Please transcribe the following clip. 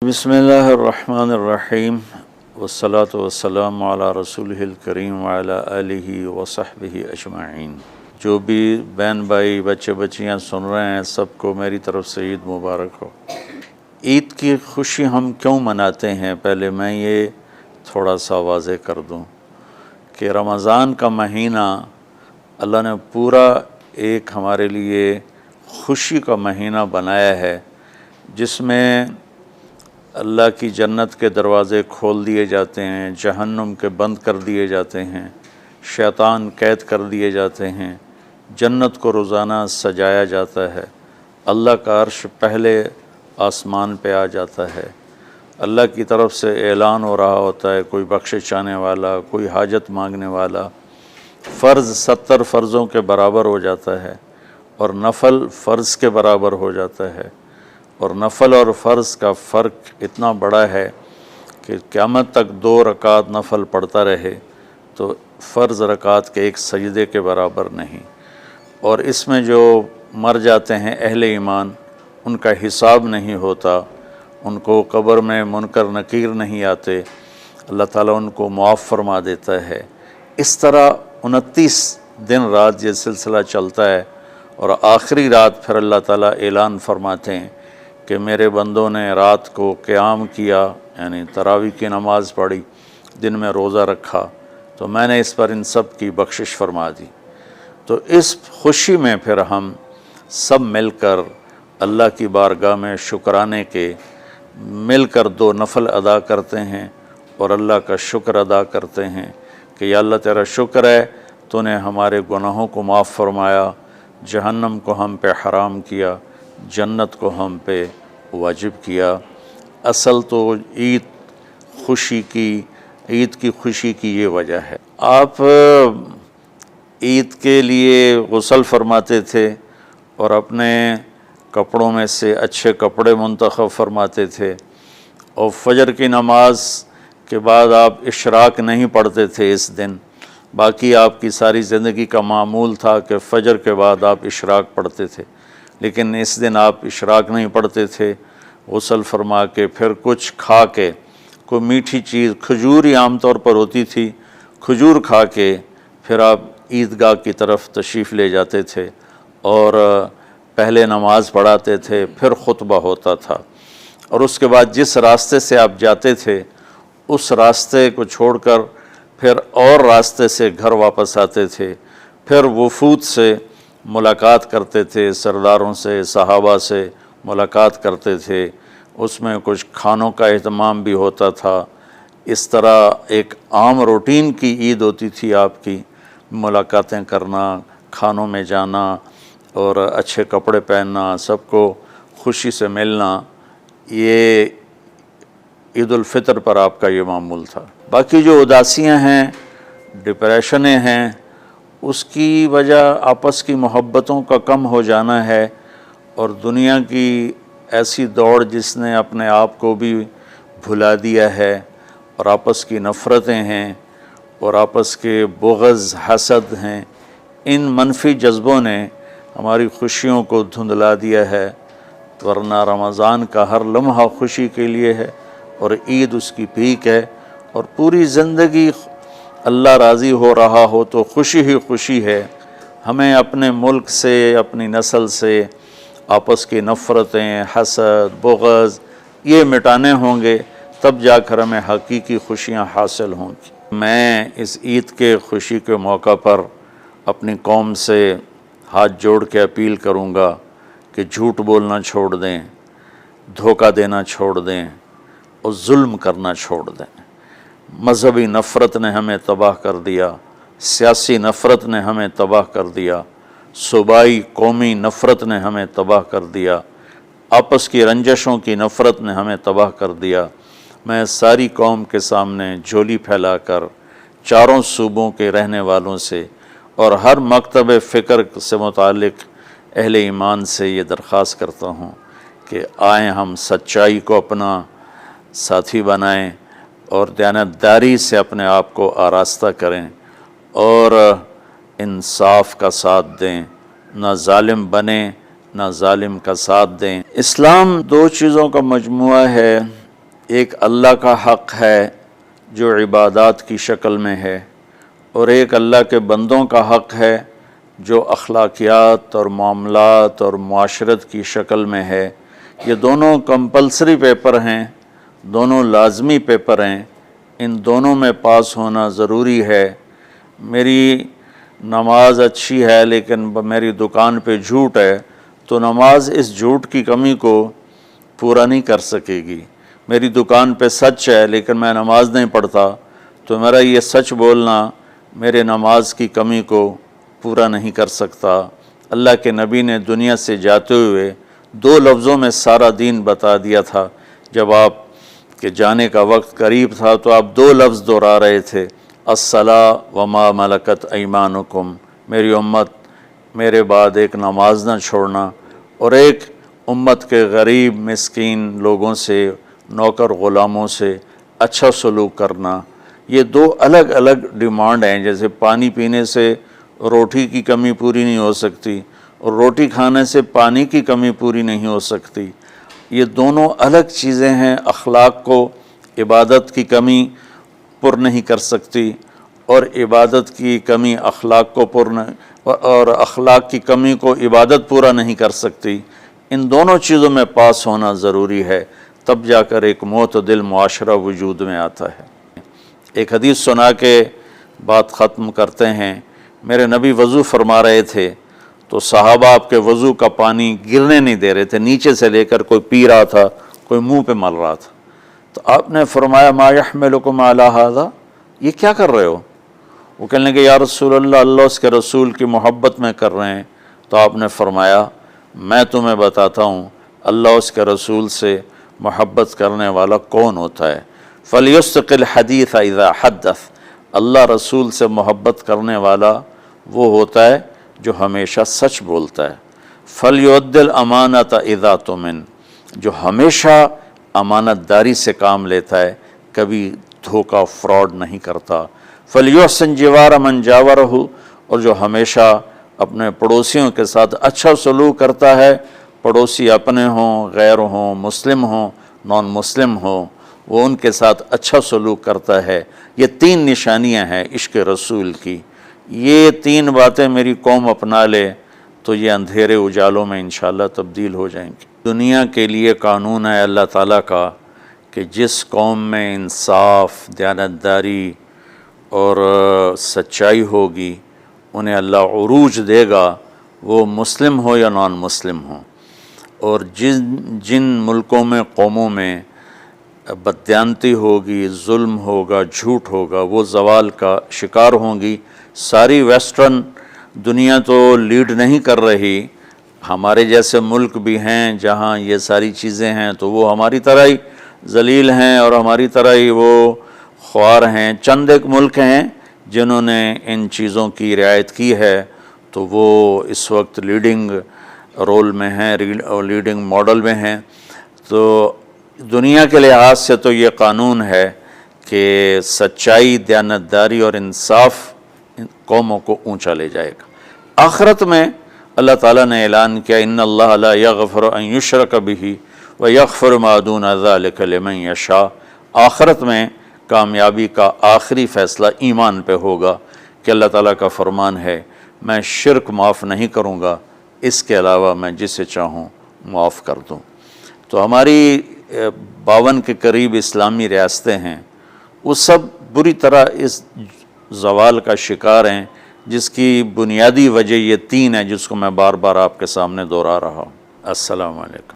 بسم اللہ الرحمن الرحیم والصلاة والسلام علی رسولہ الکریم وعلی آلہ وصحبہ اجمعین۔ جو بھی بہن بھائی بچے بچیاں سن رہے ہیں سب کو میری طرف سے عید مبارک ہو۔ عید کی خوشی ہم کیوں مناتے ہیں، پہلے میں یہ تھوڑا سا واضح کر دوں کہ رمضان کا مہینہ اللہ نے پورا ایک ہمارے لیے خوشی کا مہینہ بنایا ہے، جس میں اللہ کی جنت کے دروازے کھول دیے جاتے ہیں، جہنم کے بند کر دیے جاتے ہیں، شیطان قید کر دیے جاتے ہیں، جنت کو روزانہ سجایا جاتا ہے، اللہ کا عرش پہلے آسمان پہ آ جاتا ہے، اللہ کی طرف سے اعلان ہو رہا ہوتا ہے، کوئی بخشش چاہنے والا، کوئی حاجت مانگنے والا، فرض 70 فرضوں کے برابر ہو جاتا ہے اور نفل فرض کے برابر ہو جاتا ہے، اور نفل اور فرض کا فرق اتنا بڑا ہے کہ قیامت تک 2 رکعت نفل پڑھتا رہے تو فرض رکعت کے ایک سجدے کے برابر نہیں، اور اس میں جو مر جاتے ہیں اہل ایمان ان کا حساب نہیں ہوتا، ان کو قبر میں منکر نکیر نہیں آتے، اللہ تعالیٰ ان کو معاف فرما دیتا ہے۔ اس طرح 29 دن رات یہ سلسلہ چلتا ہے، اور آخری رات پھر اللہ تعالیٰ اعلان فرماتے ہیں کہ میرے بندوں نے رات کو قیام کیا، یعنی تراویح کی نماز پڑھی، دن میں روزہ رکھا، تو میں نے اس پر ان سب کی بخشش فرما دی۔ تو اس خوشی میں پھر ہم سب مل کر اللہ کی بارگاہ میں شکرانے کے مل کر 2 نفل ادا کرتے ہیں اور اللہ کا شکر ادا کرتے ہیں کہ یا اللہ تیرا شکر ہے تو نے ہمارے گناہوں کو معاف فرمایا، جہنم کو ہم پہ حرام کیا، جنت کو ہم پہ واجب کیا۔ اصل تو عید کی خوشی کی یہ وجہ ہے۔ آپ عید کے لیے غسل فرماتے تھے اور اپنے کپڑوں میں سے اچھے کپڑے منتخب فرماتے تھے، اور فجر کی نماز کے بعد آپ اشراق نہیں پڑھتے تھے اس دن، باقی آپ کی ساری زندگی کا معمول تھا کہ فجر کے بعد آپ اشراق پڑھتے تھے، لیکن اس دن آپ اشراق نہیں پڑھتے تھے، غسل فرما کے پھر کچھ کھا کے، کوئی میٹھی چیز، کھجور ہی عام طور پر ہوتی تھی، کھجور کھا کے پھر آپ عیدگاہ کی طرف تشریف لے جاتے تھے اور پہلے نماز پڑھاتے تھے، پھر خطبہ ہوتا تھا، اور اس کے بعد جس راستے سے آپ جاتے تھے اس راستے کو چھوڑ کر پھر اور راستے سے گھر واپس آتے تھے، پھر وفود سے ملاقات کرتے تھے، سرداروں سے، صحابہ سے ملاقات کرتے تھے، اس میں کچھ کھانوں کا اہتمام بھی ہوتا تھا۔ اس طرح ایک عام روٹین کی عید ہوتی تھی آپ کی، ملاقاتیں کرنا، کھانوں میں جانا اور اچھے کپڑے پہننا، سب کو خوشی سے ملنا، یہ عید الفطر پر آپ کا یہ معمول تھا۔ باقی جو اداسیاں ہیں، ڈپریشنیں ہیں، اس کی وجہ آپس کی محبتوں کا کم ہو جانا ہے، اور دنیا کی ایسی دوڑ جس نے اپنے آپ کو بھی بھلا دیا ہے، اور آپس کی نفرتیں ہیں اور آپس کے بغض حسد ہیں، ان منفی جذبوں نے ہماری خوشیوں کو دھندلا دیا ہے، ورنہ رمضان کا ہر لمحہ خوشی کے لیے ہے اور عید اس کی پیک ہے، اور پوری زندگی اللہ راضی ہو رہا ہو تو خوشی ہی خوشی ہے۔ ہمیں اپنے ملک سے، اپنی نسل سے آپس کی نفرتیں، حسد، بغض یہ مٹانے ہوں گے، تب جا کر ہمیں حقیقی خوشیاں حاصل ہوں گی۔ میں اس عید کے خوشی کے موقع پر اپنی قوم سے ہاتھ جوڑ کے اپیل کروں گا کہ جھوٹ بولنا چھوڑ دیں، دھوکہ دینا چھوڑ دیں اور ظلم کرنا چھوڑ دیں۔ مذہبی نفرت نے ہمیں تباہ کر دیا، سیاسی نفرت نے ہمیں تباہ کر دیا، صوبائی قومی نفرت نے ہمیں تباہ کر دیا، آپس کی رنجشوں کی نفرت نے ہمیں تباہ کر دیا۔ میں ساری قوم کے سامنے جھولی پھیلا کر چاروں صوبوں کے رہنے والوں سے اور ہر مکتب فکر سے متعلق اہل ایمان سے یہ درخواست کرتا ہوں کہ آئیں ہم سچائی کو اپنا ساتھی بنائیں اور دیانتداری سے اپنے آپ کو آراستہ کریں اور انصاف کا ساتھ دیں، نہ ظالم بنیں نہ ظالم کا ساتھ دیں۔ اسلام 2 چیزوں کا مجموعہ ہے، ایک اللہ کا حق ہے جو عبادات کی شکل میں ہے، اور ایک اللہ کے بندوں کا حق ہے جو اخلاقیات اور معاملات اور معاشرت کی شکل میں ہے۔ یہ دونوں کمپلسری پیپر ہیں، دونوں لازمی پیپر ہیں، ان دونوں میں پاس ہونا ضروری ہے۔ میری نماز اچھی ہے لیکن میری دکان پہ جھوٹ ہے تو نماز اس جھوٹ کی کمی کو پورا نہیں کر سکے گی۔ میری دکان پہ سچ ہے لیکن میں نماز نہیں پڑھتا تو میرا یہ سچ بولنا میرے نماز کی کمی کو پورا نہیں کر سکتا۔ اللہ کے نبی نے دنیا سے جاتے ہوئے 2 لفظوں میں سارا دین بتا دیا تھا۔ جب آپ کے جانے کا وقت قریب تھا تو آپ 2 لفظ دہرا رہے تھے، الصلاۃ وما ملکت ایمانکم، میری امت میرے بعد ایک نماز نہ چھوڑنا، اور ایک امت کے غریب مسکین لوگوں سے، نوکر غلاموں سے اچھا سلوک کرنا۔ یہ 2 الگ الگ ڈیمانڈ ہیں۔ جیسے پانی پینے سے روٹی کی کمی پوری نہیں ہو سکتی اور روٹی کھانے سے پانی کی کمی پوری نہیں ہو سکتی، یہ دونوں الگ چیزیں ہیں۔ اخلاق کو عبادت کی کمی پر نہیں کر سکتی، اور عبادت کی کمی اخلاق کو اور اخلاق کی کمی کو عبادت پورا نہیں کر سکتی۔ ان دونوں چیزوں میں پاس ہونا ضروری ہے، تب جا کر ایک معتدل معاشرہ وجود میں آتا ہے۔ ایک حدیث سنا کے بات ختم کرتے ہیں۔ میرے نبی وضو فرما رہے تھے تو صحابہ آپ کے وضو کا پانی گرنے نہیں دے رہے تھے، نیچے سے لے کر کوئی پی رہا تھا، کوئی منہ پہ مل رہا تھا۔ تو آپ نے فرمایا ما یحملکم علی ھذا، یہ کیا کر رہے ہو؟ وہ کہنے لگے یا رسول اللہ، اللہ اس کے رسول کی محبت میں کر رہے ہیں۔ تو آپ نے فرمایا میں تمہیں بتاتا ہوں اللہ اس کے رسول سے محبت کرنے والا کون ہوتا ہے۔ فَلْيُسْتِقِ الْحَدِيثَ اِذَا حَدَّثَ، اللہ رسول سے محبت کرنے والا وہ ہوتا ہے جو ہمیشہ سچ بولتا ہے۔ فَلْيُؤَدِّ الْأَمَانَةَ اِذَا تُؤْمِنَ، جو ہمیشہ امانت داری سے کام لیتا ہے، کبھی دھوکہ فراڈ نہیں کرتا۔ فَلْيُحْسِنْ جِوَارَ مَنْ جَاوَرَهُ، اور جو ہمیشہ اپنے پڑوسیوں کے ساتھ اچھا سلوک کرتا ہے، پڑوسی اپنے ہوں، غیر ہوں، مسلم ہوں، نان مسلم ہوں، وہ ان کے ساتھ اچھا سلوک کرتا ہے۔ یہ 3 نشانیاں ہیں عشق رسول کی۔ یہ 3 باتیں میری قوم اپنا لے تو یہ اندھیرے اجالوں میں انشاءاللہ تبدیل ہو جائیں گی۔ دنیا کے لیے قانون ہے اللہ تعالیٰ کا کہ جس قوم میں انصاف، دیانتداری اور سچائی ہوگی انہیں اللہ عروج دے گا، وہ مسلم ہو یا نان مسلم ہو۔ اور جن ملکوں میں، قوموں میں بددیانتی ہوگی، ظلم ہوگا، جھوٹ ہوگا، وہ زوال کا شکار ہوں گی۔ ساری ویسٹرن دنیا تو لیڈ نہیں کر رہی، ہمارے جیسے ملک بھی ہیں جہاں یہ ساری چیزیں ہیں تو وہ ہماری طرح ہی ذلیل ہیں اور ہماری طرح ہی وہ خوار ہیں۔ چند ایک ملک ہیں جنہوں نے ان چیزوں کی رعایت کی ہے تو وہ اس وقت لیڈنگ رول میں ہیں، لیڈنگ ماڈل میں ہیں۔ تو دنیا کے لحاظ سے تو یہ قانون ہے کہ سچائی، دیانتداری اور انصاف قوموں کو اونچا لے جائے گا۔ آخرت میں اللہ تعالیٰ نے اعلان کیا ان اللہ لا یغفر ان یشرک بہ ویغفر ما دون ذلک لمن یشاء۔ آخرت میں کامیابی کا آخری فیصلہ ایمان پہ ہوگا کہ اللہ تعالیٰ کا فرمان ہے میں شرک معاف نہیں کروں گا، اس کے علاوہ میں جسے چاہوں معاف کر دوں۔ تو ہماری 52 کے قریب اسلامی ریاستیں ہیں، وہ سب بری طرح اس زوال کا شکار ہیں، جس کی بنیادی وجہ یہ 3 ہے جس کو میں بار بار آپ کے سامنے دہرا رہا ہوں۔ السلام علیکم۔